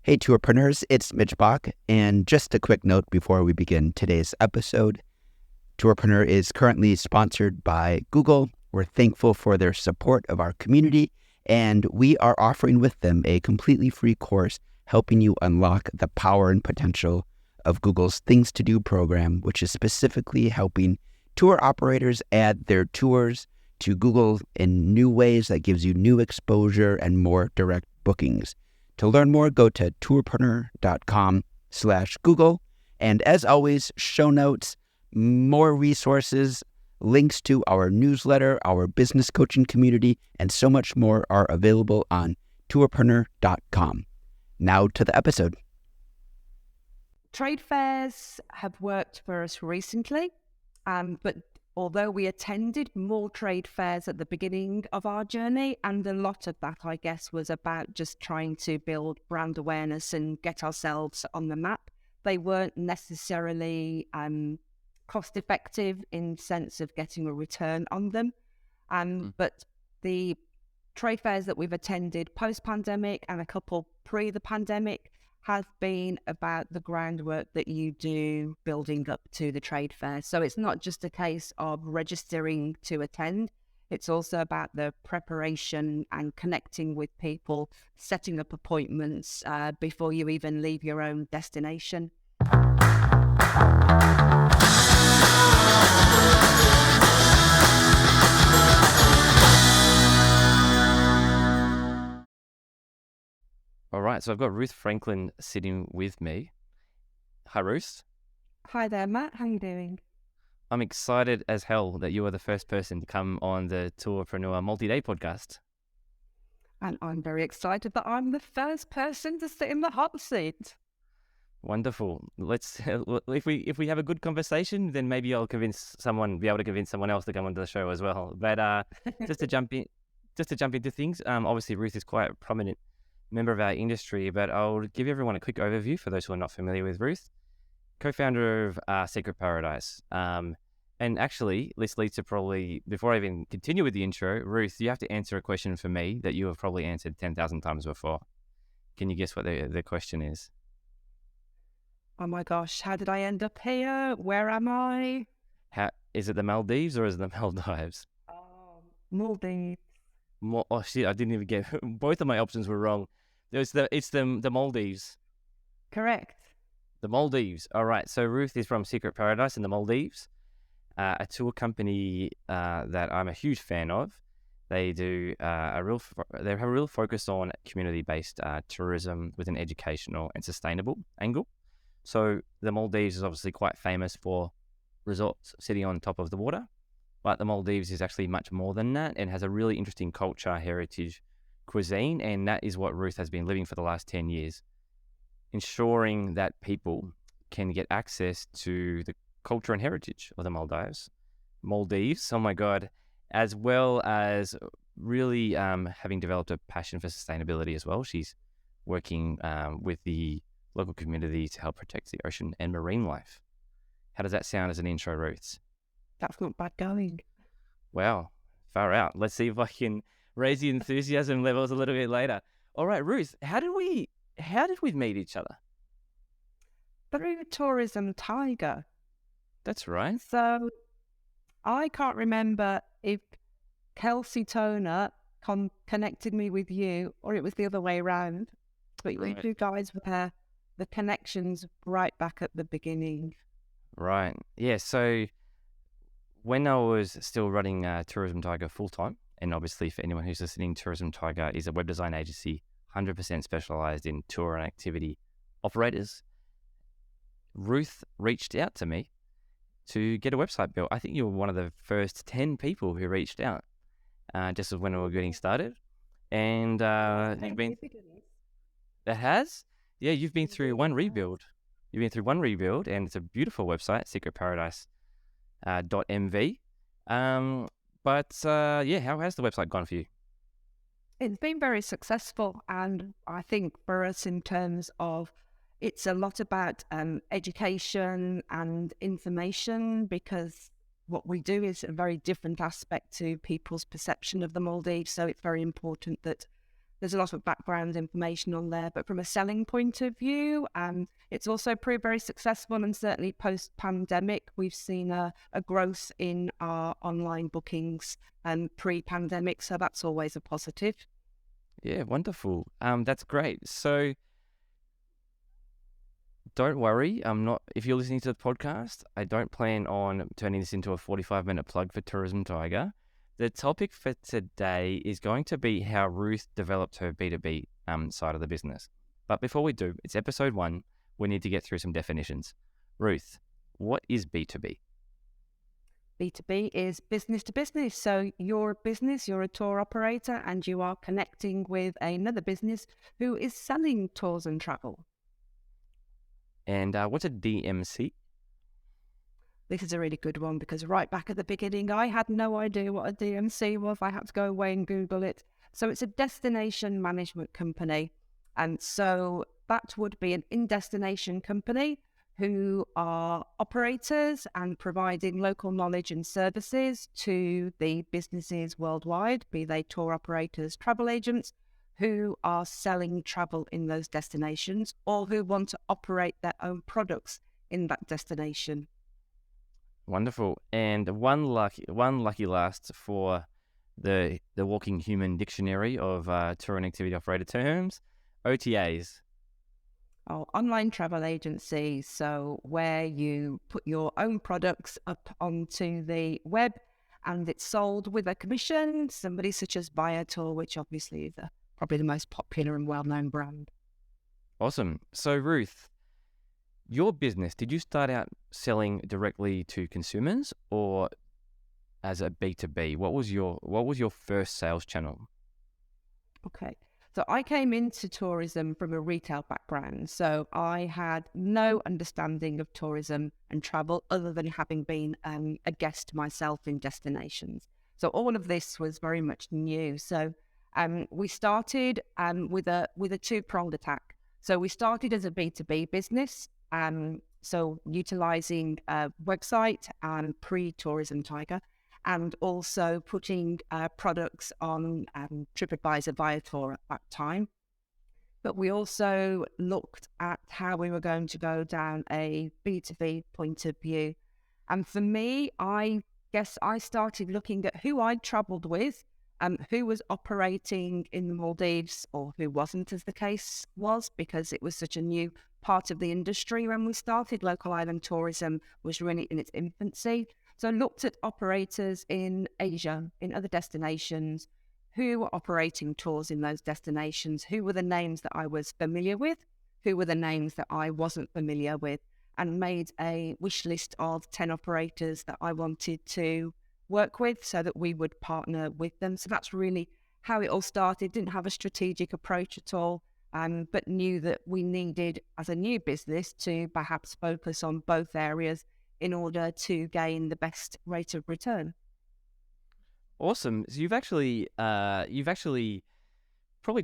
Hey, tourpreneurs, it's Mitch Bach, and just a quick note before we begin today's episode. Tourpreneur is currently sponsored by Google. We're thankful for their support of our community, and we are offering with them a completely free course helping you unlock the power and potential of Google's Things to Do program, which is specifically helping tour operators add their tours to Google in new ways that gives you new exposure and more direct bookings. To learn more, go to tourpreneur.com/Google. And as always, show notes, more resources, links to our newsletter, our business coaching community, and so much more are available on tourpreneur.com. Now to the episode. Trade fairs have worked for us recently, but although we attended more trade fairs at the beginning of our journey, and a lot of that, I guess, was about just trying to build brand awareness and get ourselves on the map, they weren't necessarily cost effective in sense of getting a return on them. But the trade fairs that we've attended post-pandemic and a couple pre the pandemic has been about the groundwork that you do building up to the trade fair. So it's not just a case of registering to attend. It's also about the preparation and connecting with people, setting up appointments before you even leave your own destination. All right, so I've got Ruth Franklin sitting with me. Hi, Ruth. Hi there, Matt. How are you doing? I'm excited as hell that you are the first person to come on the Tourpreneur Multi-Day podcast. And I'm very excited that I'm the first person to sit in the hot seat. Wonderful. Let's if we have a good conversation, then maybe I'll be able to convince someone else to come onto the show as well. But just to jump into things, obviously Ruth is quite a prominent member of our industry, but I'll give everyone a quick overview for those who are not familiar with Ruth. Co-founder of Secret Paradise. And actually, this leads to probably, before I even continue with the intro, Ruth, you have to answer a question for me that you have probably answered 10,000 times before. Can you guess what the question is? Oh my gosh, how did I end up here? Where am I? Is it the Maldives or is it the Maldives? Maldives. Oh shit, I didn't even get both of my options were wrong. It's the Maldives. Correct. The Maldives. All right. So Ruth is from Secret Paradise in the Maldives, a tour company that I'm a huge fan of. They do they have a real focus on community-based tourism with an educational and sustainable angle. So the Maldives is obviously quite famous for resorts sitting on top of the water, but the Maldives is actually much more than that and has a really interesting culture, heritage, cuisine, and that is what Ruth has been living for the last 10 years, ensuring that people can get access to the culture and heritage of the Maldives, oh my God, as well as really having developed a passion for sustainability as well. She's working with the local community to help protect the ocean and marine life. How does that sound as an intro, Ruth? That's not bad going. Wow, far out. Let's see if I can raise the enthusiasm levels a little bit later. All right, Ruth, how did we meet each other? Through Tourism Tiger. That's right. So I can't remember if Kelsey Toner connected me with you or it was the other way around. But you two guys were the connections right back at the beginning. Right. Yeah, so when I was still running Tourism Tiger full-time, and obviously for anyone who's listening, Tourism Tiger is a web design agency 100% specialized in tour and activity operators. Ruth reached out to me to get a website built. I think you were one of the first 10 people who reached out just as when we were getting started. And you've been... That has? Yeah, you've been through one rebuild. You've been through one rebuild, and it's a beautiful website, secretparadise.mv. But how has the website gone for you? It's been very successful, and I think for us in terms of it's a lot about education and information, because what we do is a very different aspect to people's perception of the Maldives. So it's very important that there's a lot of background information on there. But from a selling point of view, it's also proved very successful, and certainly post-pandemic, we've seen a growth in our online bookings pre-pandemic. So that's always a positive. Yeah, wonderful. That's great. So don't worry, if you're listening to the podcast, I don't plan on turning this into a 45-minute plug for Tourism Tiger. The topic for today is going to be how Ruth developed her B2B side of the business. But before we do, it's episode 1. We need to get through some definitions. Ruth, what is B2B? B2B is business to business. So you're a business, you're a tour operator, and you are connecting with another business who is selling tours and travel. And what's a DMC? This is a really good one because right back at the beginning, I had no idea what a DMC was. I had to go away and Google it. So it's a destination management company. And so that would be an in-destination company who are operators and providing local knowledge and services to the businesses worldwide, be they tour operators, travel agents, who are selling travel in those destinations or who want to operate their own products in that destination. Wonderful. And one lucky last for the Walking Human Dictionary of tour and activity operator terms, OTAs. Oh, online travel agency. So where you put your own products up onto the web and it's sold with a commission, somebody such as Viator, which obviously is probably the most popular and well-known brand. Awesome. So Ruth, your business, did you start out selling directly to consumers or as a B2B? What was your first sales channel? Okay. So I came into tourism from a retail background. So I had no understanding of tourism and travel other than having been a guest myself in destinations. So all of this was very much new. So we started with a two-pronged attack. So we started as a B2B business. So utilizing a website and pre-Tourism Tiger, and also putting products on TripAdvisor, Viator at that time. But we also looked at how we were going to go down a B2B point of view. And for me, I guess I started looking at who I'd traveled with, who was operating in the Maldives or who wasn't, as the case was, because it was such a new part of the industry when we started. Local island tourism was really in its infancy. So I looked at operators in Asia, in other destinations, who were operating tours in those destinations, who were the names that I was familiar with, who were the names that I wasn't familiar with, and made a wish list of 10 operators that I wanted to work with so that we would partner with them. So that's really how it all started. Didn't have a strategic approach at all, but knew that we needed, as a new business, to perhaps focus on both areas in order to gain the best rate of return. Awesome. So you've actually probably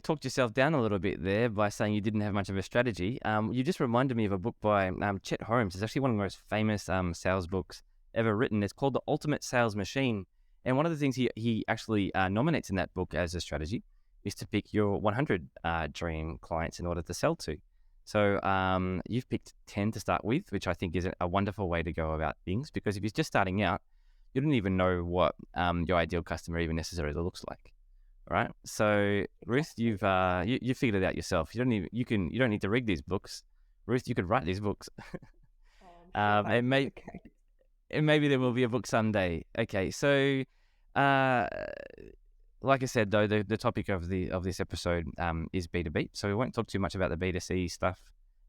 talked yourself down a little bit there by saying you didn't have much of a strategy. You just reminded me of a book by Chet Holmes. It's actually one of the most famous sales books ever written. It's called The Ultimate Sales Machine. And one of the things he actually nominates in that book as a strategy is to pick your 100 dream clients in order to sell to. So you've picked 10 to start with, which I think is a wonderful way to go about things, because if you're just starting out, you don't even know what your ideal customer even necessarily looks like. All right. So Ruth, you've you figured it out yourself. You don't need to read these books. Ruth, you could write these books. And maybe there will be a book someday. Okay. So like I said, though, the topic of this episode is B2B. So we won't talk too much about the B2C stuff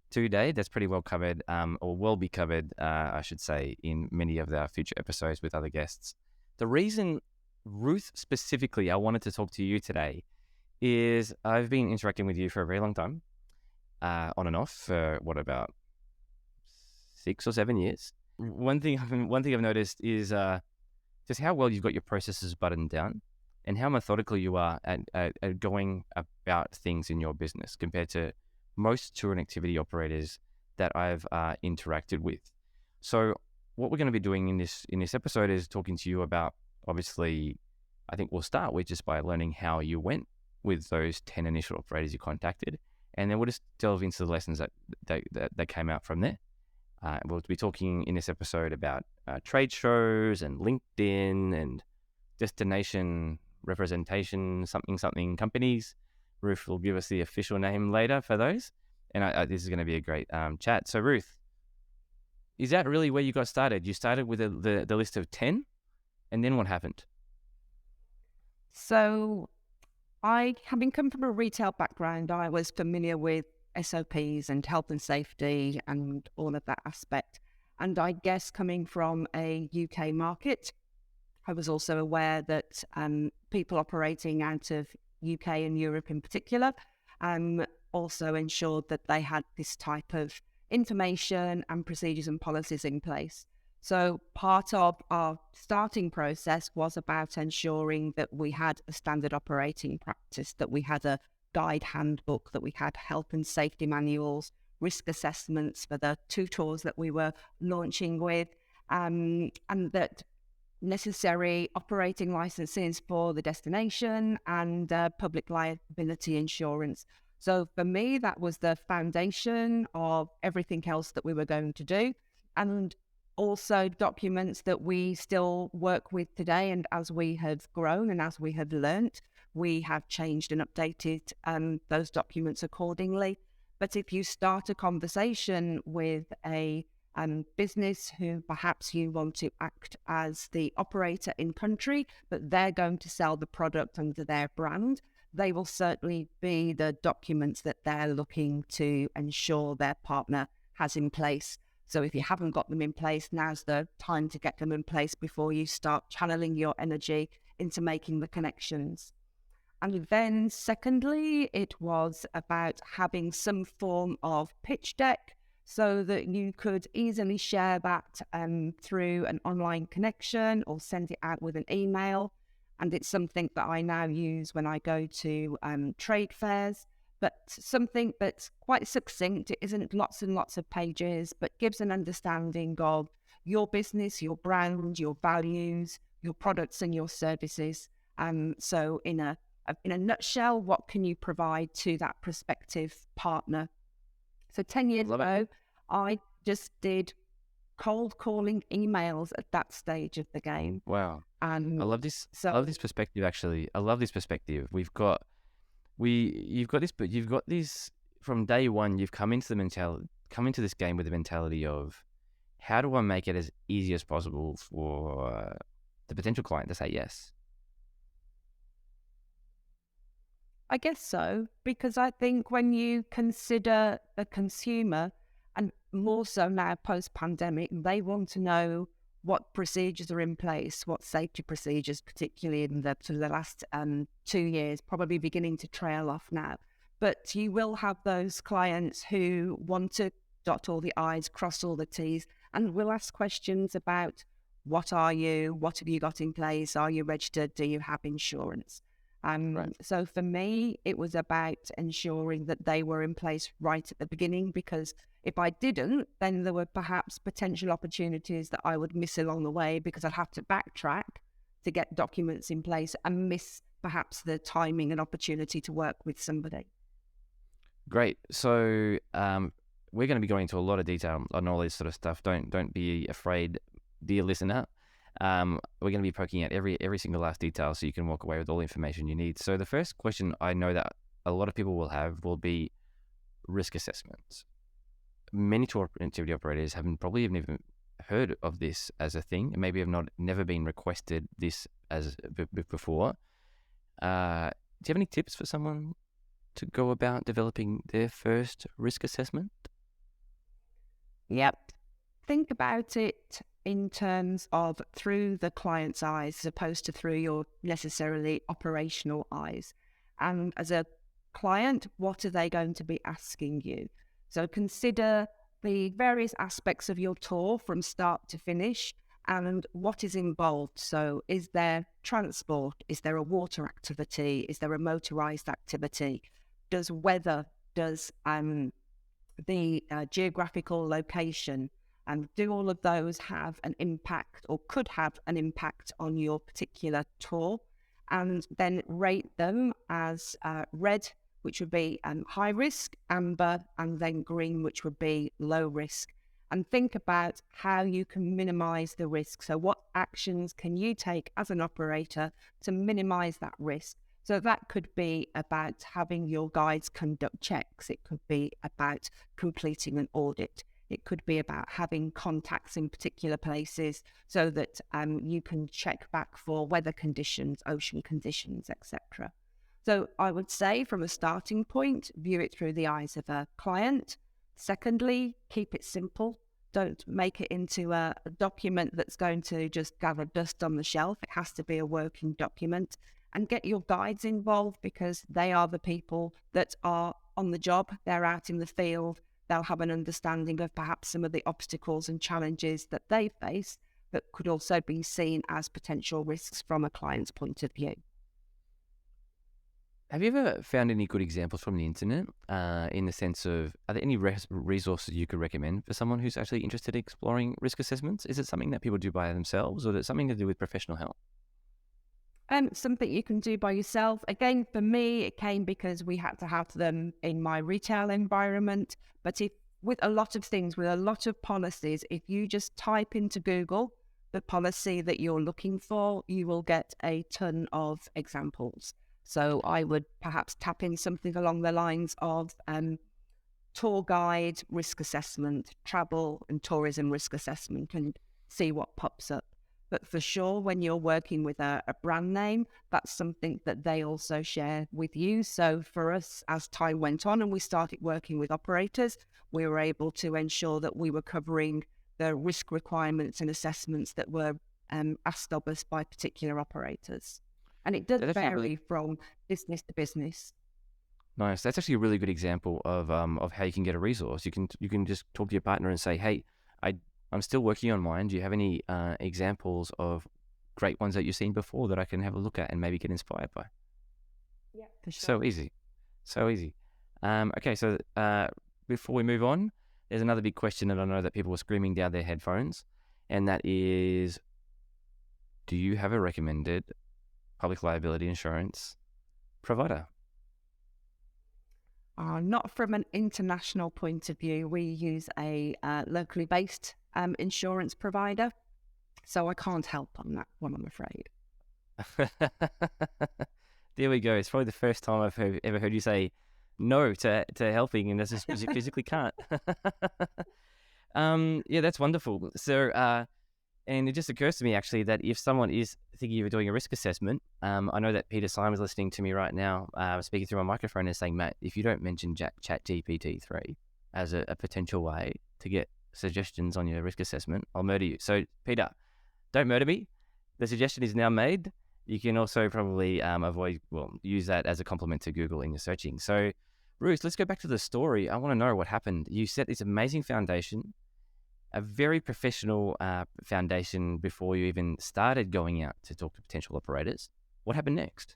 today. That's pretty well covered, or will be covered, I should say, in many of our future episodes with other guests. The reason, Ruth, specifically, I wanted to talk to you today is I've been interacting with you for a very long time, on and off, for about 6 or 7 years. One thing I've noticed is just how well you've got your processes buttoned down, and how methodical you are at going about things in your business compared to most tour and activity operators that I've interacted with. So what we're going to be doing in this episode is talking to you about, obviously, I think we'll start with just by learning how you went with those 10 initial operators you contacted, and then we'll just delve into the lessons that came out from there. We'll be talking in this episode about trade shows and LinkedIn and destination representation, something companies. Ruth will give us the official name later for those. And this is going to be a great chat. So Ruth, is that really where you got started? You started with the list of 10, and then what happened? So having come from a retail background, I was familiar with SOPs and health and safety and all of that aspect. And I guess coming from a UK market, I was also aware that people operating out of UK and Europe in particular also ensured that they had this type of information and procedures and policies in place. So part of our starting process was about ensuring that we had a standard operating practice, that we had a guide handbook, that we had health and safety manuals, risk assessments for the 2 tours that we were launching with, and that necessary operating licenses for the destination and public liability insurance. So for me, that was the foundation of everything else that we were going to do. And also documents that we still work with today. And as we have grown and as we have learnt, we have changed and updated those documents accordingly. But if you start a conversation with a business who perhaps you want to act as the operator in country, but they're going to sell the product under their brand, they will certainly be the documents that they're looking to ensure their partner has in place. So if you haven't got them in place, now's the time to get them in place before you start channeling your energy into making the connections. And then secondly, it was about having some form of pitch deck so that you could easily share that through an online connection or send it out with an email. And it's something that I now use when I go to trade fairs, but something that's quite succinct. It isn't lots and lots of pages, but gives an understanding of your business, your brand, your values, your products and your services. So in a nutshell, what can you provide to that prospective partner? So 10 years ago, I just did cold calling emails at that stage of the game. Wow. I love this. I love this perspective, actually. I love this perspective. You've got this from day one. You've come into this game with the mentality of, how do I make it as easy as possible for the potential client to say yes? I guess so, because I think when you consider a consumer, and more so now post-pandemic, they want to know what procedures are in place, what safety procedures, particularly in the last 2 years, probably beginning to trail off now. But you will have those clients who want to dot all the I's, cross all the T's, and will ask questions about, what are you? What have you got in place? Are you registered? Do you have insurance? Right. So for me, it was about ensuring that they were in place right at the beginning, because if I didn't, then there were perhaps potential opportunities that I would miss along the way, because I'd have to backtrack to get documents in place and miss perhaps the timing and opportunity to work with somebody. Great. So we're going to be going into a lot of detail on all this sort of stuff. Don't be afraid, dear listener. We're going to be poking at every single last detail so you can walk away with all the information you need. So the first question I know that a lot of people will have will be risk assessments. Many tour activity operators probably have never heard of this as a thing, and maybe have never been requested this as before. Do you have any tips for someone to go about developing their first risk assessment? Yep. Think about it in terms of through the client's eyes as opposed to through your necessarily operational eyes. And as a client, what are they going to be asking you? So consider the various aspects of your tour from start to finish and what is involved. So is there transport? Is there a water activity? Is there a motorized activity? Does weather, does the geographical location, and do all of those have an impact or could have an impact on your particular tour? and then rate them as red, which would be high risk, amber, and then green, which would be low risk. And think about how you can minimize the risk. So what actions can you take as an operator to minimize that risk? So that could be about having your guides conduct checks. It could be about completing an audit. It could be about having contacts in particular places so that you can check back for weather conditions, ocean conditions, etc. So I would say from a starting point, view it through the eyes of a client. Secondly, keep it simple. Don't make it into a document that's going to just gather dust on the shelf. It has to be a working document. And get your guides involved, because they are the people that are on the job. They're out in the field. They'll have an understanding of perhaps some of the obstacles and challenges that they face that could also be seen as potential risks from a client's point of view. Have you ever found any good examples from the internet in the sense of, are there any resources you could recommend for someone who's actually interested in exploring risk assessments? Is it something that people do by themselves, or is it something to do with professional help? Something you can do by yourself. Again, for me, it came because we had to have them in my retail environment. But if with a lot of things, with a lot of policies, if you just type into Google the policy that you're looking for, you will get a ton of examples. So I would perhaps tap in something along the lines of tour guide risk assessment, travel and tourism risk assessment, and see what pops up. But for sure, when you're working with a brand name, that's something that they also share with you. So for us, as time went on and we started working with operators, we were able to ensure that we were covering the risk requirements and assessments that were asked of us by particular operators. And it does vary from business to business. Nice. That's actually a really good example of how you can get a resource. You can just talk to your partner and say, hey, I'm still working on mine. Do you have any examples of great ones that you've seen before that I can have a look at and maybe get inspired by? Yeah, for sure. So easy. So easy. Okay, so before we move on, there's another big question that I know that people are screaming down their headphones, and that is, do you have a recommended public liability insurance provider? Not from an international point of view. We use a locally based insurance provider, so I can't help on that one, I'm afraid. There we go. It's probably the first time I've ever heard you say no to helping, and that's just because you physically can't. Yeah, that's wonderful. So, and it just occurs to me actually that if someone is thinking of doing a risk assessment, I know that Peter Simon's listening to me right now, speaking through my microphone and saying, Matt, if you don't mention ChatGPT-3 as a potential way to get suggestions on your risk assessment, I'll murder you. So Peter, don't murder me. The suggestion is now made. You can also probably use that as a compliment to Google in your searching. So Ruth, let's go back to the story. I want to know what happened. You set this amazing foundation, a very professional foundation before you even started going out to talk to potential operators. What happened next?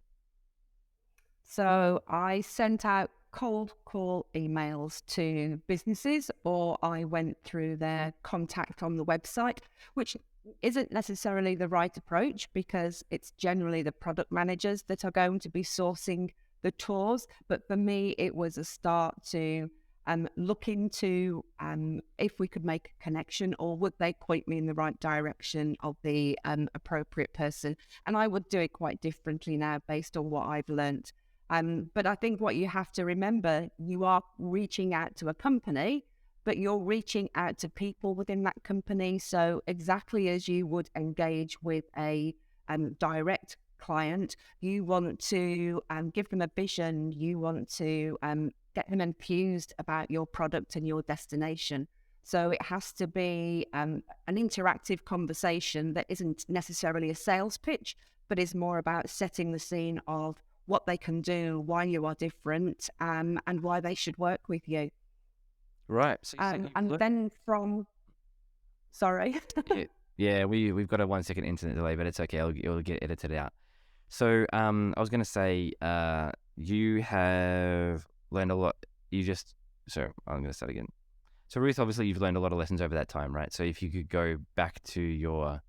So I sent out cold call emails to businesses, or I went through their contact on the website, which isn't necessarily the right approach because it's generally the product managers that are going to be sourcing the tours. But for me, it was a start to look into if we could make a connection, or would they point me in the right direction of the appropriate person. And I would do it quite differently now based on what I've learnt. But I think what you have to remember, you are reaching out to a company, but you're reaching out to people within that company. So exactly as you would engage with a direct client, you want to give them a vision, you want to get them enthused about your product and your destination. So it has to be an interactive conversation that isn't necessarily a sales pitch, but is more about setting the scene of what they can do, why you are different, and why they should work with you. Right. So then from, sorry. Yeah, we've got a 1 second internet delay, but it's okay. It'll get edited out. So I was going to say, you have learned a lot. So I'm going to start again. So Ruth, obviously you've learned a lot of lessons over that time, right? So if you could go back to your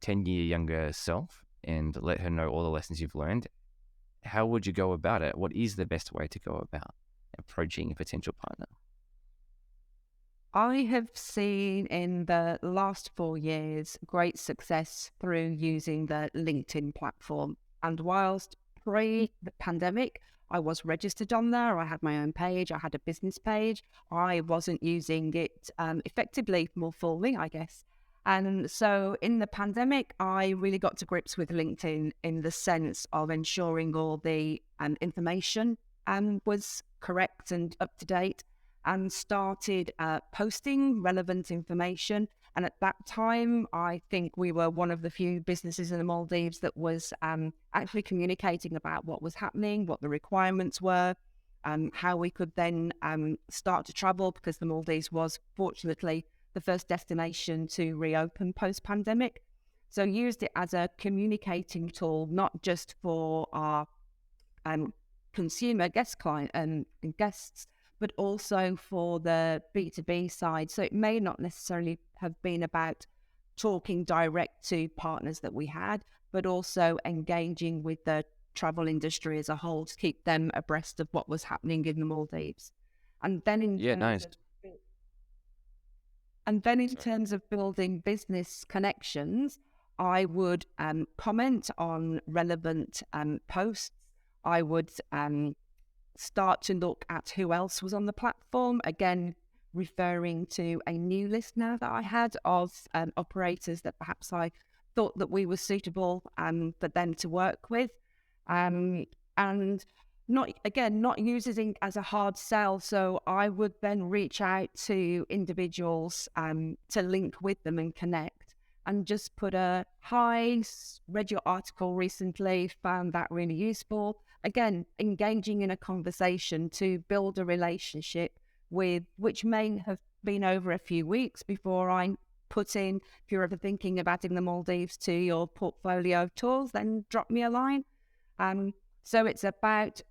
10-year younger self and let her know all the lessons you've learned, how would you go about it? What is the best way to go about approaching a potential partner? I have seen in the last 4 years great success through using the LinkedIn platform. And whilst pre the pandemic, I was registered on there. I had my own page. I had a business page. I wasn't using it effectively, more fully, I guess. And so in the pandemic, I really got to grips with LinkedIn in the sense of ensuring all the information was correct and up to date, and started posting relevant information. And at that time, I think we were one of the few businesses in the Maldives that was actually communicating about what was happening, what the requirements were, how we could then start to travel, because the Maldives was fortunately the first destination to reopen post-pandemic. So used it as a communicating tool, not just for our consumer client and guests, but also for the B2B side. So it may not necessarily have been about talking direct to partners that we had, but also engaging with the travel industry as a whole to keep them abreast of what was happening in the Maldives. And then in Yeah, terms nice. of and then in terms of building business connections, I would comment on relevant posts. I would start to look at who else was on the platform, again, referring to a new list now that I had of operators that perhaps I thought that we were suitable for them to work with. And not using it as a hard sell. So I would then reach out to individuals to link with them and connect, and just put a hi, read your article recently, found that really useful. Again, engaging in a conversation to build a relationship with, which may have been over a few weeks before I put in, if you're ever thinking about adding the Maldives to your portfolio of tours, then drop me a line. So it's about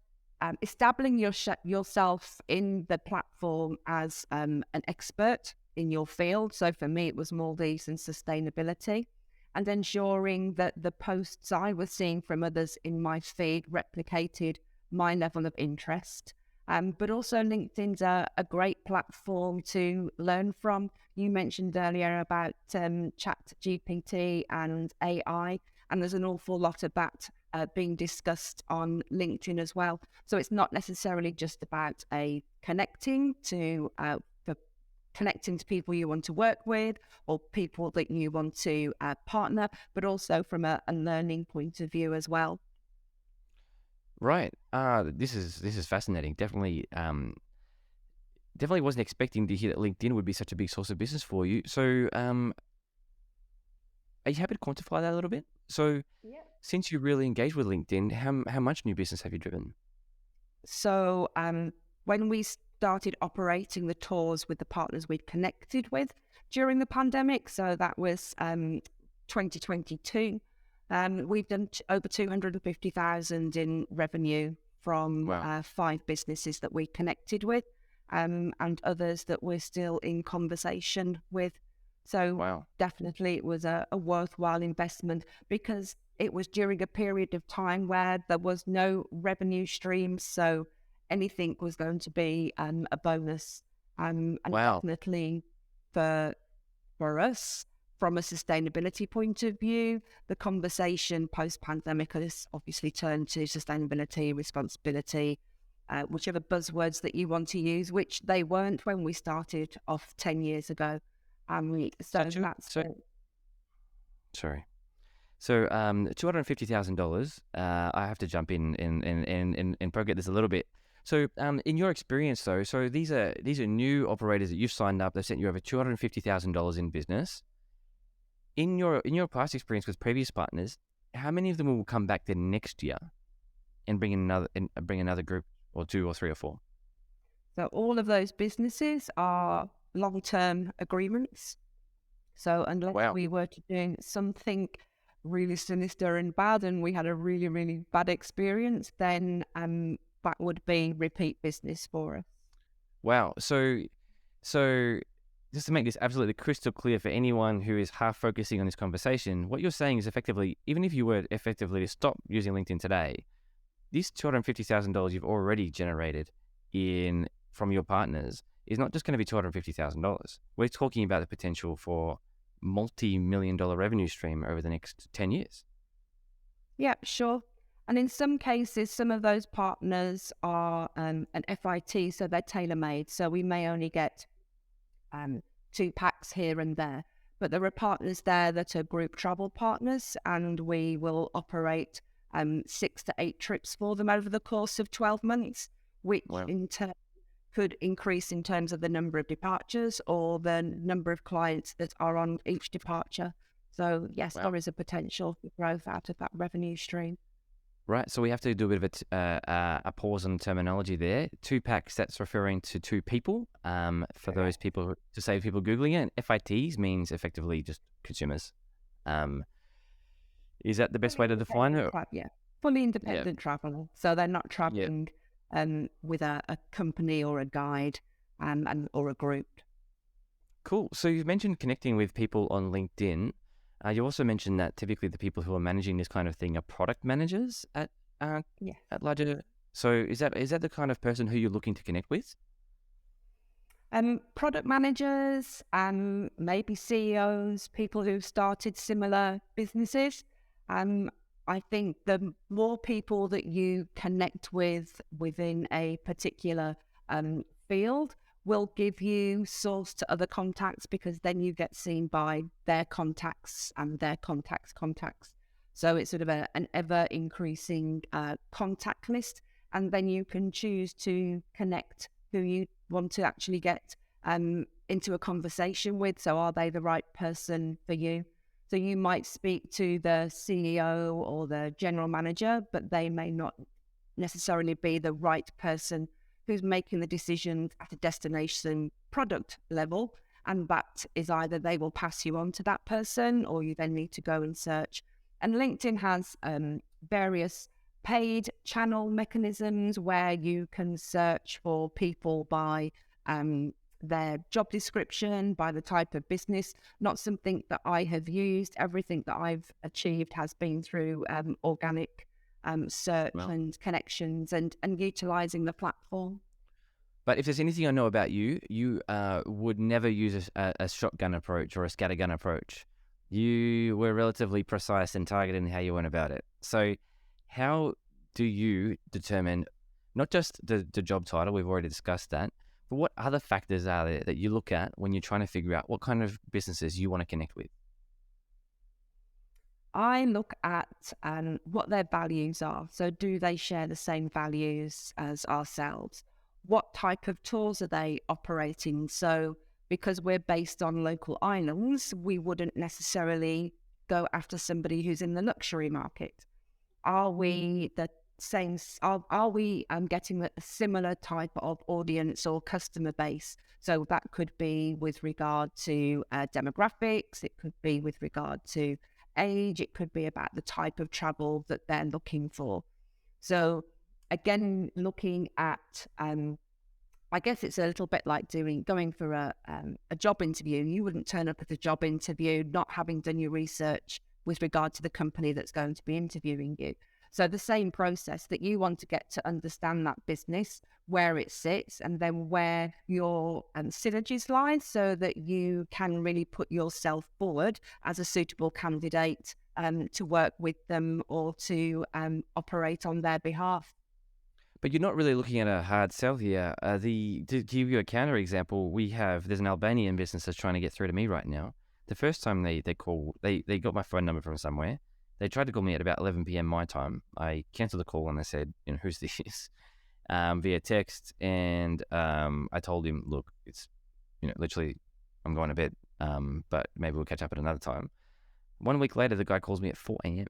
establishing yourself in the platform as an expert in your field. So for me, it was Maldives and sustainability, and ensuring that the posts I was seeing from others in my feed replicated my level of interest. But also LinkedIn's a great platform to learn from. You mentioned earlier about Chat GPT and AI, and there's an awful lot of that being discussed on LinkedIn as well. So it's not necessarily just about connecting to people you want to work with or people that you want to partner, but also from a learning point of view as well. Right. This is fascinating. Definitely wasn't expecting to hear that LinkedIn would be such a big source of business for you. So are you happy to quantify that a little bit? So since you really engaged with LinkedIn, how much new business have you driven? So when we started operating the tours with the partners we'd connected with during the pandemic, so that was 2022, we've done over 250,000 in revenue from Wow. 5 businesses that we connected with, and others that we're still in conversation with. So Wow. definitely it was a worthwhile investment, because it was during a period of time where there was no revenue streams. So anything was going to be a bonus. And Wow. definitely for us, from a sustainability point of view, the conversation post-pandemic has obviously turned to sustainability, responsibility, whichever buzzwords that you want to use, which they weren't when we started off 10 years ago. Sorry. So $250,000. I have to jump in and poke at this a little bit. So in your experience, though, so these are new operators that you've signed up. They've sent you over $250,000 in business. In your past experience with previous partners, how many of them will come back the next year and bring another group, or 2 or 3 or 4? So all of those businesses are long-term agreements. So unless Wow. we were to do something really sinister and bad, and we had a really, really bad experience, then that would be repeat business for us. Wow. So just to make this absolutely crystal clear for anyone who is half focusing on this conversation, what you're saying is effectively, even if you were effectively to stop using LinkedIn today, this $250,000 you've already generated from your partners is not just going to be $250,000. We're talking about the potential for multi-million-dollar revenue stream over the next 10 years. Yeah, sure. And in some cases, some of those partners are an FIT, so they're tailor-made. So we may only get 2 packs here and there. But there are partners there that are group travel partners, and we will operate 6 to 8 trips for them over the course of 12 months, which in turn could increase in terms of the number of departures or the number of clients that are on each departure. So yes, there is a potential for growth out of that revenue stream. Right, so we have to do a bit of a pause on terminology there. 2 packs, that's referring to 2 people. For those people, to save people Googling it, and FITs means effectively just consumers. Is that the best way to define it? Yeah, fully independent traveler. So they're not traveling with a company or a guide or a group. Cool. So you mentioned connecting with people on LinkedIn. You also mentioned that typically the people who are managing this kind of thing are product managers at larger. So is that the kind of person who you're looking to connect with? Product managers, maybe CEOs, people who've started similar businesses. I think the more people that you connect with within a particular field will give you source to other contacts, because then you get seen by their contacts and their contacts' contacts. So it's sort of an ever increasing contact list, and then you can choose to connect who you want to actually get into a conversation with. So are they the right person for you? So you might speak to the CEO or the general manager, but they may not necessarily be the right person who's making the decisions at a destination product level. And that is either they will pass you on to that person, or you then need to go and search. And LinkedIn has various paid channel mechanisms where you can search for people by their job description, by the type of business. Not something that I have used. Everything that I've achieved has been through organic search and connections and utilizing the platform. But if there's anything I know about you, you would never use a shotgun approach or a scattergun approach. You were relatively precise and targeted in how you went about it. So how do you determine not just the job title, we've already discussed that, but what other factors are there that you look at when you're trying to figure out what kind of businesses you want to connect with? I look at what their values are. So do they share the same values as ourselves? What type of tours are they operating? So because we're based on local islands, we wouldn't necessarily go after somebody who's in the luxury market. Are we the same? Are we getting a similar type of audience or customer base? So that could be with regard to demographics. It could be with regard to age. It could be about the type of travel that they're looking for. So again, looking at, I guess it's a little bit like going for a job interview. You wouldn't turn up at a job interview not having done your research with regard to the company that's going to be interviewing you. So the same process that you want to get to understand that business, where it sits, and then where your synergies lie, so that you can really put yourself forward as a suitable candidate to work with them or to operate on their behalf. But you're not really looking at a hard sell here. To give you a counter example, there's an Albanian business that's trying to get through to me right now. The first time they got my phone number from somewhere. They tried to call me at about 11 p.m. my time. I canceled the call and I said, who's this? Via text. And I told him, look, it's, literally, I'm going to bed, but maybe we'll catch up at another time. 1 week later, the guy calls me at 4 a.m.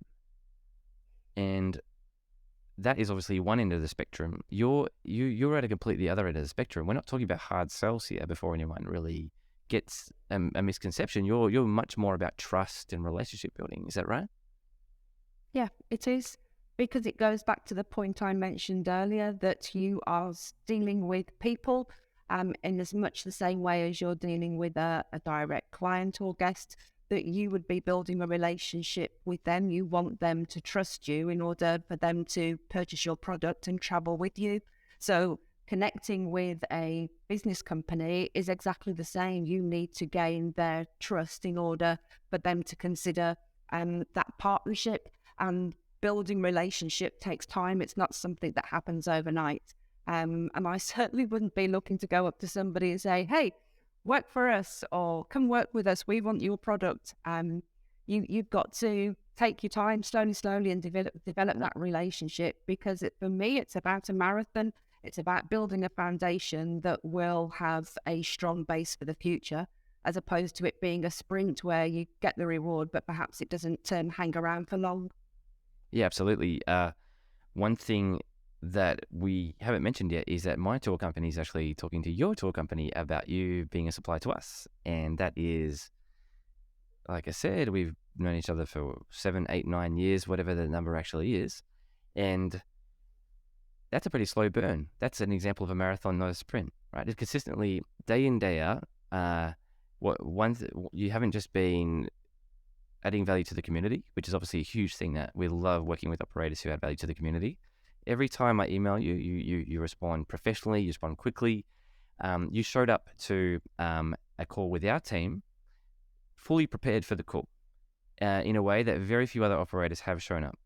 And that is obviously one end of the spectrum. You're at a completely other end of the spectrum. We're not talking about hard sells here before anyone really gets a misconception. You're much more about trust and relationship building. Is that right? Yeah, it is, because it goes back to the point I mentioned earlier, that you are dealing with people in as much the same way as you're dealing with a direct client or guest, that you would be building a relationship with them. You want them to trust you in order for them to purchase your product and travel with you. So connecting with a business company is exactly the same. You need to gain their trust in order for them to consider that partnership. And building relationship takes time. It's not something that happens overnight. And I certainly wouldn't be looking to go up to somebody and say, hey, work for us or come work with us. We want your product. You've got to take your time slowly and develop that relationship, because for me, it's about a marathon. It's about building a foundation that will have a strong base for the future, as opposed to it being a sprint where you get the reward, but perhaps it doesn't hang around for long. Yeah, absolutely. One thing that we haven't mentioned yet is that my tour company is actually talking to your tour company about you being a supplier to us. And that is, like I said, we've known each other for 7, 8, 9 years, whatever the number actually is. And that's a pretty slow burn. That's an example of a marathon, not a sprint, right? It's consistently, day in, day out. You haven't just been adding value to the community, which is obviously a huge thing that we love working with operators who add value to the community. Every time I email you, you respond professionally, you respond quickly. You showed up to a call with our team fully prepared for the call in a way that very few other operators have shown up.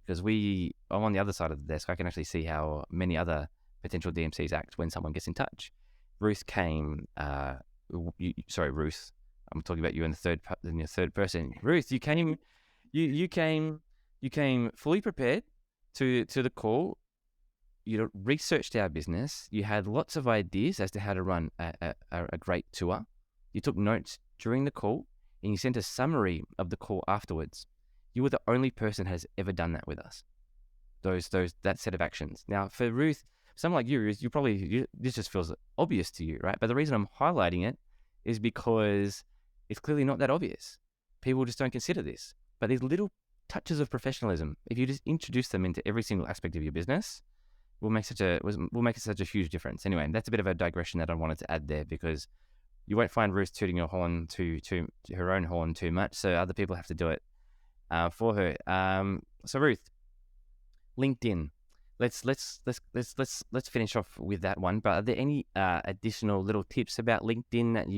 Because I'm on the other side of the desk, I can actually see how many other potential DMCs act when someone gets in touch. Ruth came, Ruth, I'm talking about you in the third person. Ruth, you came fully prepared to the call. You researched our business. You had lots of ideas as to how to run a great tour. You took notes during the call, and you sent a summary of the call afterwards. You were the only person who has ever done that with us. That set of actions. Now, for Ruth, someone like you, Ruth, this just feels obvious to you, right? But the reason I'm highlighting it is because it's clearly not that obvious. People just don't consider this. But these little touches of professionalism, if you just introduce them into every single aspect of your business, will make such a huge difference. Anyway, that's a bit of a digression that I wanted to add there, because you won't find Ruth tooting her horn to her own horn too much, so other people have to do it for her. So Ruth, LinkedIn. Let's finish off with that one. But are there any additional little tips about LinkedIn that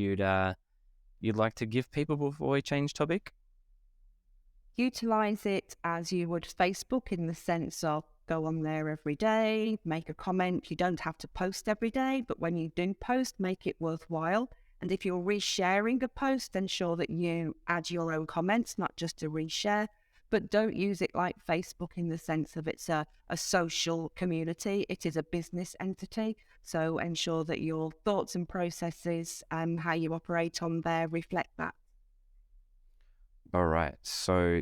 you'd like to give people before we change topic? Utilize it as you would Facebook, in the sense of go on there every day, make a comment. You don't have to post every day, but when you do post, make it worthwhile. And if you're resharing a post, ensure that you add your own comments, not just a reshare. But don't use it like Facebook in the sense of it's a social community. It is a business entity. So ensure that your thoughts and processes and how you operate on there reflect that. All right. So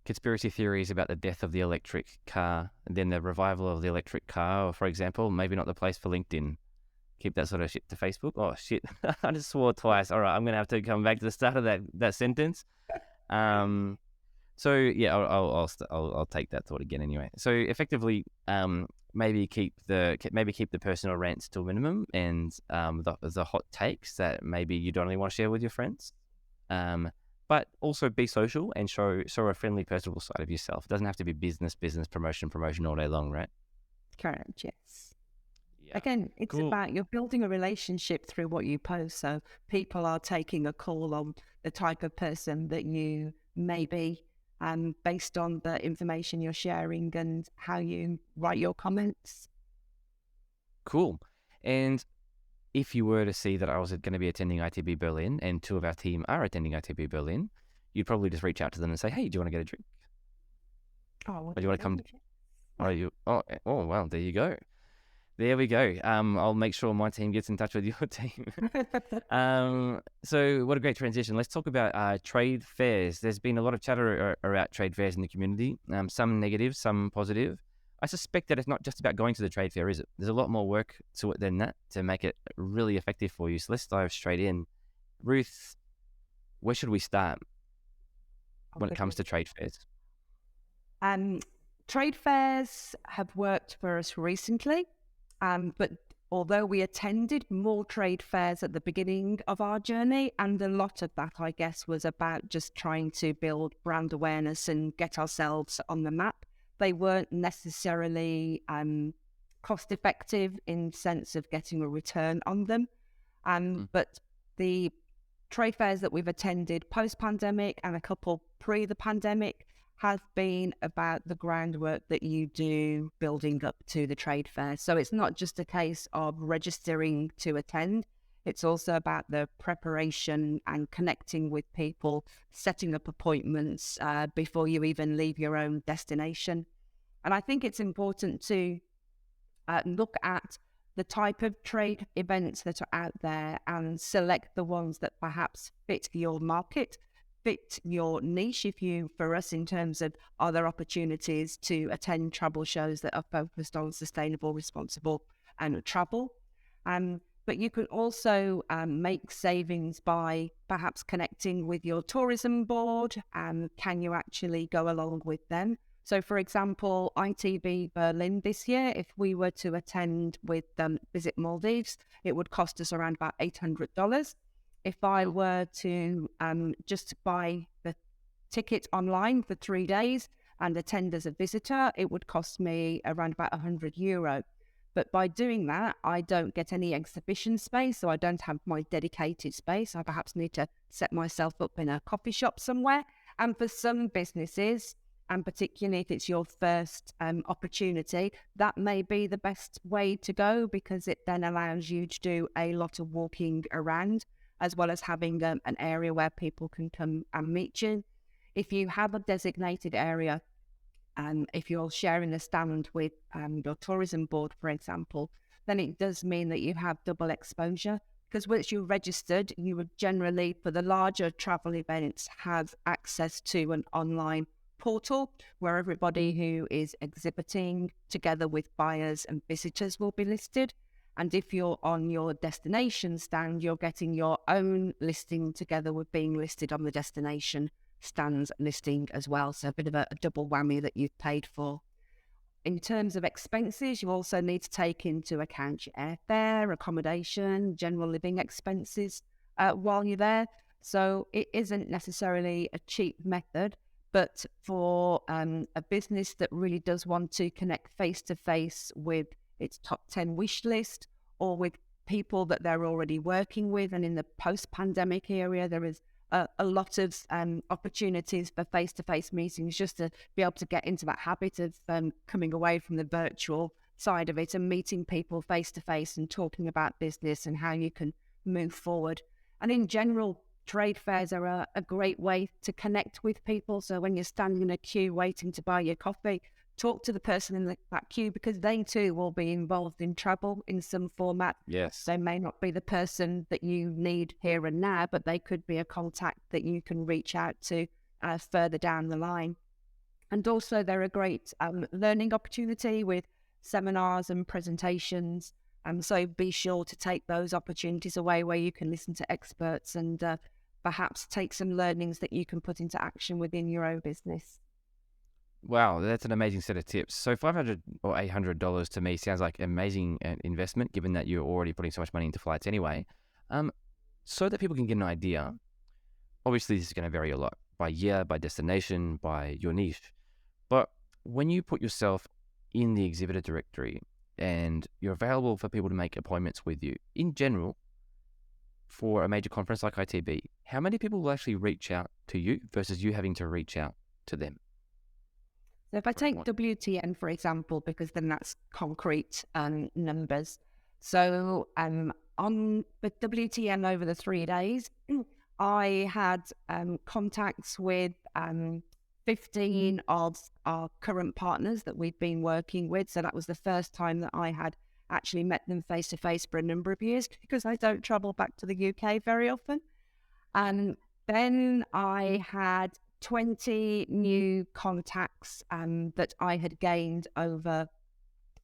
conspiracy theories about the death of the electric car and then the revival of the electric car, for example, maybe not the place for LinkedIn. Keep that sort of shit to Facebook. Oh, shit. I just swore twice. All right. I'm going to have to come back to the start of that sentence. So yeah, I'll take that thought again anyway. So effectively, maybe keep the personal rants to a minimum, and the hot takes that maybe you don't really want to share with your friends. But also be social and show a friendly, personable side of yourself. It doesn't have to be business, promotion all day long, right? Correct. Yes. Yeah. Again, it's Cool. about you're building a relationship through what you post. So people are taking a call on the type of person that you may be, based on the information you're sharing and how you write your comments. Cool. And if you were to see that I was going to be attending ITB Berlin and two of our team are attending ITB Berlin, you'd probably just reach out to them and say, hey, do you want to get a drink? Oh, Or do you want to come? Oh, well, there you go. There we go. I'll make sure my team gets in touch with your team. So what a great transition. Let's talk about trade fairs. There's been a lot of chatter about trade fairs in the community, some negative, some positive. I suspect that it's not just about going to the trade fair, is it? There's a lot more work to it than that to make it really effective for you. So let's dive straight in. Ruth, where should we start when it comes to trade fairs? Trade fairs have worked for us recently, but although we attended more trade fairs at the beginning of our journey, and a lot of that, I guess, was about just trying to build brand awareness and get ourselves on the map, they weren't necessarily cost effective in sense of getting a return on them. But the trade fairs that we've attended post-pandemic and a couple pre the pandemic has been about the groundwork that you do building up to the trade fair. So it's not just a case of registering to attend. It's also about the preparation and connecting with people, setting up appointments before you even leave your own destination. And I think it's important to look at the type of trade events that are out there and select the ones that perhaps fit your market, fit your niche. For us, in terms of, are there opportunities to attend travel shows that are focused on sustainable, responsible and travel? But you can also make savings by perhaps connecting with your tourism board. Can you actually go along with them? So, for example, ITB Berlin this year, if we were to attend with Visit Maldives, it would cost us around about $800. If I were to just buy the ticket online for 3 days and attend as a visitor, it would cost me around about €100. But by doing that, I don't get any exhibition space, so I don't have my dedicated space. I perhaps need to set myself up in a coffee shop somewhere. And for some businesses, and particularly if it's your first opportunity, that may be the best way to go, because it then allows you to do a lot of walking around, as well as having an area where people can come and meet you. If you have a designated area, if you're sharing a stand with your tourism board, for example, then it does mean that you have double exposure, because once you're registered, you would generally, for the larger travel events, have access to an online portal where everybody who is exhibiting together with buyers and visitors will be listed. And if you're on your destination stand, you're getting your own listing together with being listed on the destination stands listing as well. So a bit of a double whammy that you've paid for. In terms of expenses, you also need to take into account your airfare, accommodation, general living expenses while you're there. So it isn't necessarily a cheap method, but for a business that really does want to connect face-to-face with its top 10 wish list, or with people that they're already working with, and in the post-pandemic area, there is a lot of opportunities for face-to-face meetings, just to be able to get into that habit of coming away from the virtual side of it and meeting people face-to-face and talking about business and how you can move forward. And in general, trade fairs are a great way to connect with people. So when you're standing in a queue waiting to buy your coffee, talk to the person in that queue, because they too will be involved in travel in some format. Yes. They may not be the person that you need here and now, but they could be a contact that you can reach out to further down the line. And also they're a great learning opportunity with seminars and presentations. So be sure to take those opportunities away where you can listen to experts and perhaps take some learnings that you can put into action within your own business. Wow, that's an amazing set of tips. So $500 or $800 to me sounds like an amazing investment, given that you're already putting so much money into flights anyway. So that people can get an idea, obviously this is going to vary a lot by year, by destination, by your niche. But when you put yourself in the exhibitor directory and you're available for people to make appointments with you, in general, for a major conference like ITB, how many people will actually reach out to you versus you having to reach out to them? So if I take WTN, for example, because then that's concrete numbers. So with WTN over the 3 days, I had contacts with 15 of our current partners that we've been working with. So that was the first time that I had actually met them face-to-face for a number of years, because I don't travel back to the UK very often. And then I had 20 new contacts that I had gained over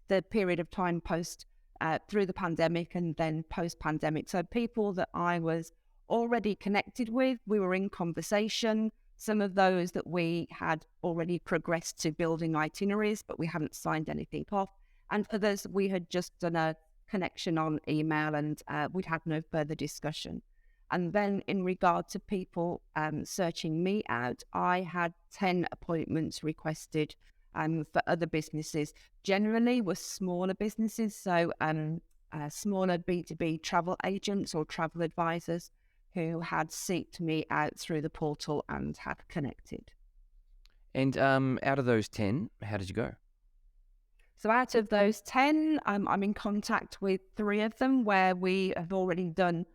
the period of time through the pandemic and then post-pandemic. So people that I was already connected with, we were in conversation. Some of those that we had already progressed to building itineraries, but we hadn't signed anything off. And others, we had just done a connection on email, and we'd had no further discussion. And then in regard to people searching me out, I had 10 appointments requested for other businesses. Generally were smaller businesses, so smaller B2B travel agents or travel advisors who had sought me out through the portal and had connected. And out of those 10, how did you go? So out of those 10, I'm in contact with 3 of them where we have already done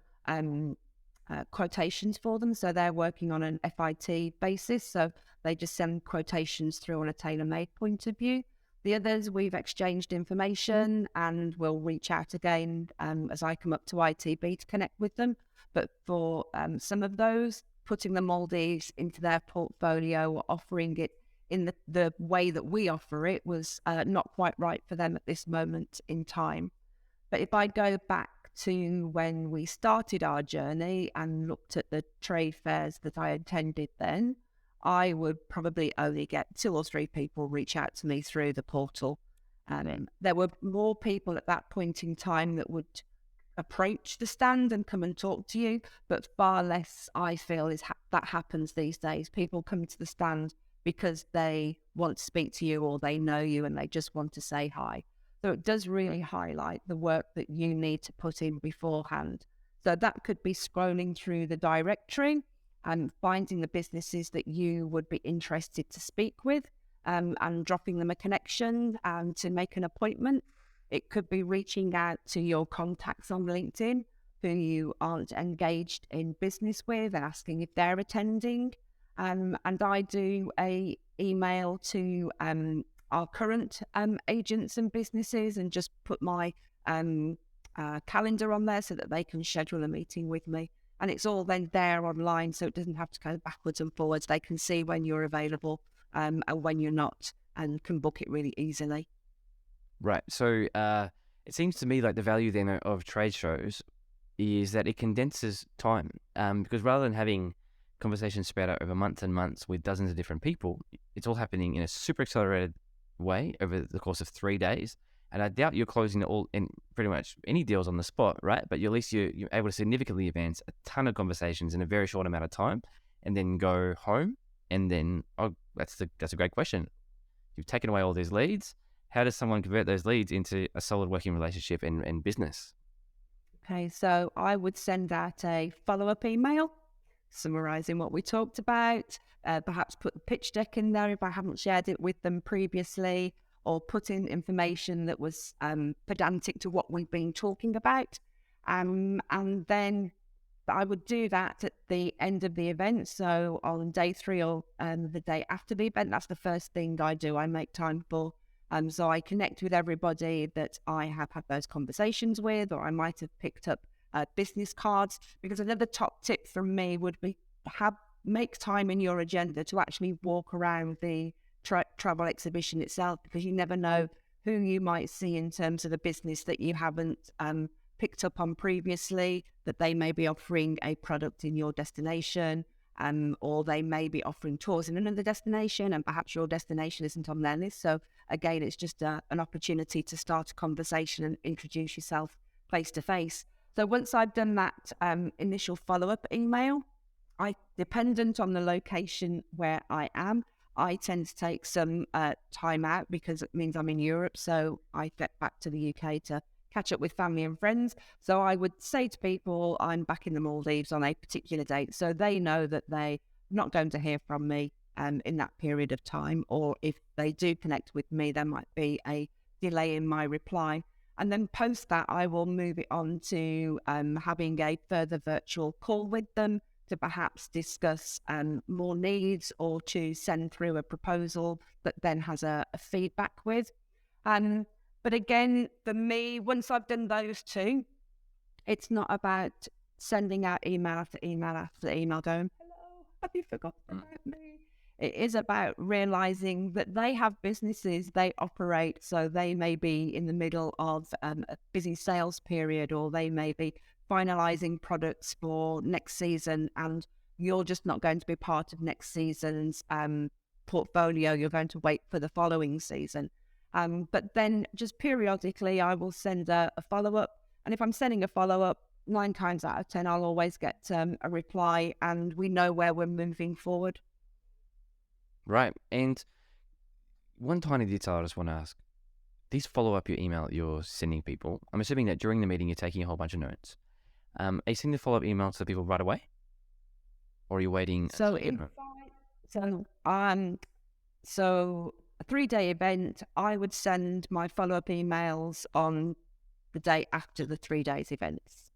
quotations for them. So they're working on an FIT basis. So they just send quotations through on a tailor-made point of view. The others, we've exchanged information and we'll reach out again as I come up to ITB to connect with them. But for some of those, putting the Maldives into their portfolio or offering it in the way that we offer it was not quite right for them at this moment in time. But if I go back to when we started our journey and looked at the trade fairs that I attended then, I would probably only get 2 or 3 people reach out to me through the portal. There were more people at that point in time that would approach the stand and come and talk to you, but far less, I feel, that happens these days. People come to the stand because they want to speak to you or they know you and they just want to say hi. So it does really highlight the work that you need to put in beforehand. So that could be scrolling through the directory and finding the businesses that you would be interested to speak with and dropping them a connection to make an appointment. It could be reaching out to your contacts on LinkedIn who you aren't engaged in business with and asking if they're attending. And I do a email to our current agents and businesses and just put my calendar on there so that they can schedule a meeting with me. And it's all then there online, so it doesn't have to go backwards and forwards. They can see when you're available and when you're not, and can book it really easily. Right. So it seems to me like the value then of trade shows is that it condenses time because rather than having conversations spread out over months and months with dozens of different people, it's all happening in a super accelerated way over the course of 3 days. And I doubt you're closing it all in pretty much any deals on the spot, right? But at least you're able to significantly advance a ton of conversations in a very short amount of time and then go home. And then, that's a great question. You've taken away all these leads. How does someone convert those leads into a solid working relationship and business? Okay, so I would send out a follow-up email summarising what we talked about, perhaps put the pitch deck in there if I haven't shared it with them previously, or put in information that was pedantic to what we've been talking about. And then I would do that at the end of the event. So on day 3 or the day after the event, that's the first thing I do. I make time for. So I connect with everybody that I have had those conversations with, or I might have picked up business cards, because another top tip from me would be make time in your agenda to actually walk around the travel exhibition itself, because you never know who you might see in terms of a business that you haven't picked up on previously, that they may be offering a product in your destination, or they may be offering tours in another destination and perhaps your destination isn't on their list. So again, it's just an opportunity to start a conversation and introduce yourself face to face. So once I've done that initial follow-up email, dependent on the location where I am, I tend to take some time out because it means I'm in Europe. So I get back to the UK to catch up with family and friends. So I would say to people, I'm back in the Maldives on a particular date. So they know that they're not going to hear from me in that period of time. Or if they do connect with me, there might be a delay in my reply. And then post that, I will move it on to having a further virtual call with them to perhaps discuss more needs, or to send through a proposal that then has a feedback with. But again, for me, once I've done those 2, it's not about sending out email after email after email going, hello, have you forgotten about me? It is about realizing that they have businesses they operate, so they may be in the middle of a busy sales period, or they may be finalizing products for next season, and you're just not going to be part of next season's portfolio. You're going to wait for the following season. But then just periodically, I will send a follow-up. And if I'm sending a follow-up, 9 times out of 10, I'll always get a reply, and we know where we're moving forward. Right. And one tiny detail I just want to ask. These follow-up your email you're sending people, I'm assuming that during the meeting you're taking a whole bunch of notes. Are you sending the follow-up email to people right away? Or are you waiting? So a 3-day event, I would send my follow-up emails on the day after the 3 days events,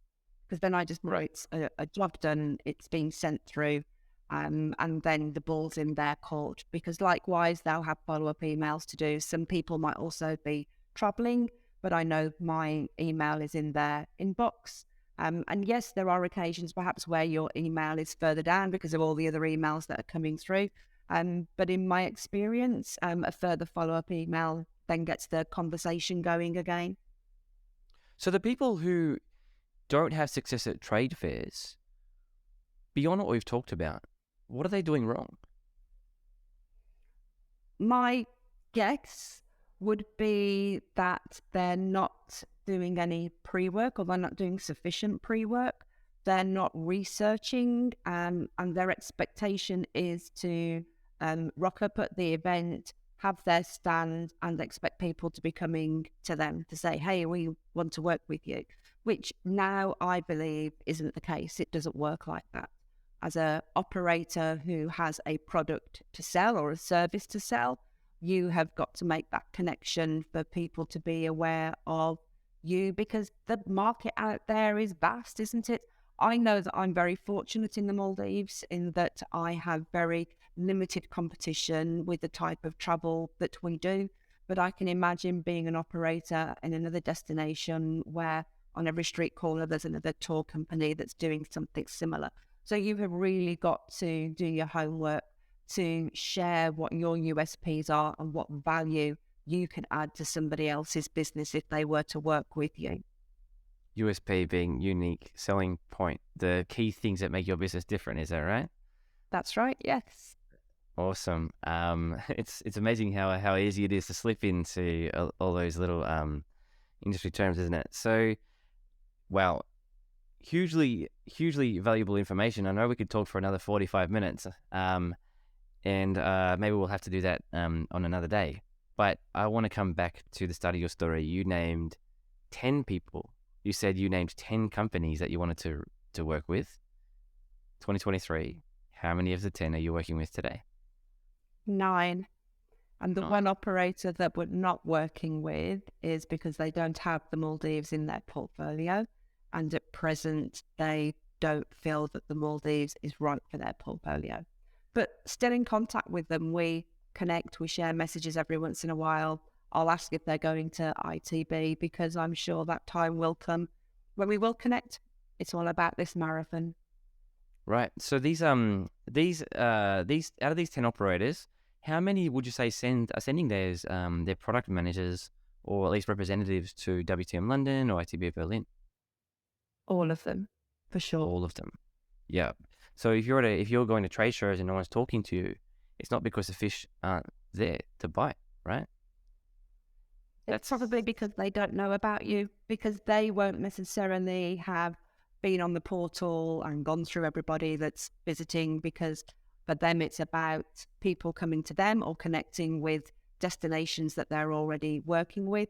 because then I just know it's a job done, it's being sent through, and then the ball's in their court. Because likewise, they'll have follow-up emails to do. Some people might also be traveling, but I know my email is in their inbox. And yes, there are occasions perhaps where your email is further down because of all the other emails that are coming through. But in my experience, a further follow-up email then gets the conversation going again. So the people who don't have success at trade fairs, beyond what we've talked about, what are they doing wrong? My guess would be that they're not doing any pre-work, or they're not doing sufficient pre-work. They're not researching, and their expectation is to rock up at the event, have their stand, and expect people to be coming to them to say, hey, we want to work with you, which now I believe isn't the case. It doesn't work like that. As an operator who has a product to sell or a service to sell, you have got to make that connection for people to be aware of you, because the market out there is vast, isn't it? I know that I'm very fortunate in the Maldives in that I have very limited competition with the type of travel that we do. But I can imagine being an operator in another destination where on every street corner there's another tour company that's doing something similar. So you have really got to do your homework to share what your USPs are and what value you can add to somebody else's business if they were to work with you. USP being unique selling point, the key things that make your business different, is that right? That's right, yes. Awesome. It's amazing how easy it is to slip into all those little industry terms, isn't it? So, wow, hugely valuable information. I know we could talk for another 45 minutes, and maybe we'll have to do that on another day. But I want to come back to the start of your story. You named 10 people. You said you named 10 companies that you wanted to work with. 2023. How many of the 10 are you working with today? 9. And the 9. one operator that we're not working with is because they don't have the Maldives in their portfolio. And at present, they don't feel that the Maldives is right for their portfolio. But still in contact with them, we connect, we share messages every once in a while. I'll ask if they're going to ITB, because I'm sure that time will come when we will connect. It's all about this marathon. Right. So these out of these 10 operators, how many would you say are sending their product managers or at least representatives to WTM London or ITB Berlin? All of them, for sure. All of them. Yeah. So if you're going to trade shows and no one's talking to you, it's not because the fish aren't there to bite, right? It's probably because they don't know about you, because they won't necessarily have been on the portal and gone through everybody that's visiting, because for them it's about people coming to them or connecting with destinations that they're already working with.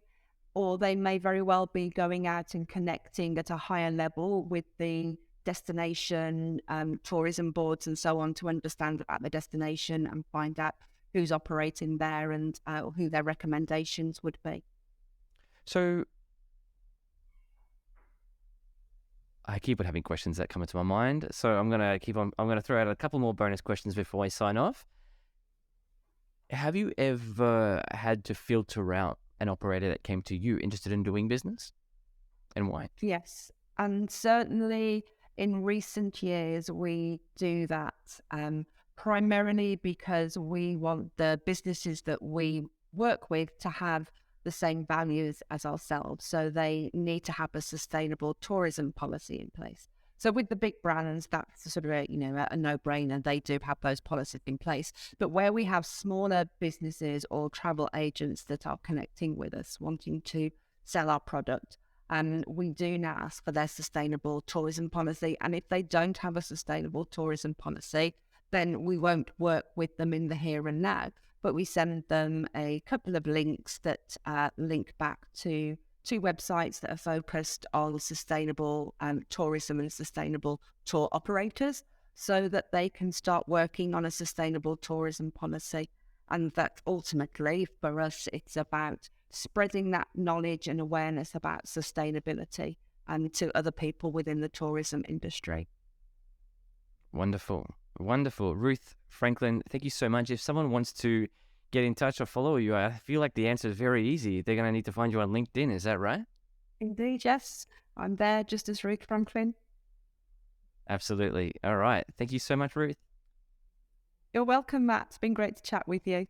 Or they may very well be going out and connecting at a higher level with the destination tourism boards and so on to understand about the destination and find out who's operating there and who their recommendations would be. So I keep on having questions that come into my mind. So I'm going to throw out a couple more bonus questions before I sign off. Have you ever had to filter out an operator that came to you interested in doing business, and why? Yes, and certainly in recent years we do that primarily because we want the businesses that we work with to have the same values as ourselves. So they need to have a sustainable tourism policy in place. So with the big brands, that's sort of a no-brainer. They do have those policies in place. But where we have smaller businesses or travel agents that are connecting with us, wanting to sell our product, and we do now ask for their sustainable tourism policy. And if they don't have a sustainable tourism policy, then we won't work with them in the here and now. But we send them a couple of links that link back to two websites that are focused on sustainable tourism and sustainable tour operators, so that they can start working on a sustainable tourism policy. And that ultimately, for us, it's about spreading that knowledge and awareness about sustainability and to other people within the tourism industry. Wonderful. Wonderful. Ruth, Franklin, thank you so much. If someone wants to get in touch or follow you, I feel like the answer is very easy. They're going to need to find you on LinkedIn. Is that right? Indeed, yes. I'm there just as Ruth Franklin. Absolutely. All right. Thank you so much, Ruth. You're welcome, Matt. It's been great to chat with you.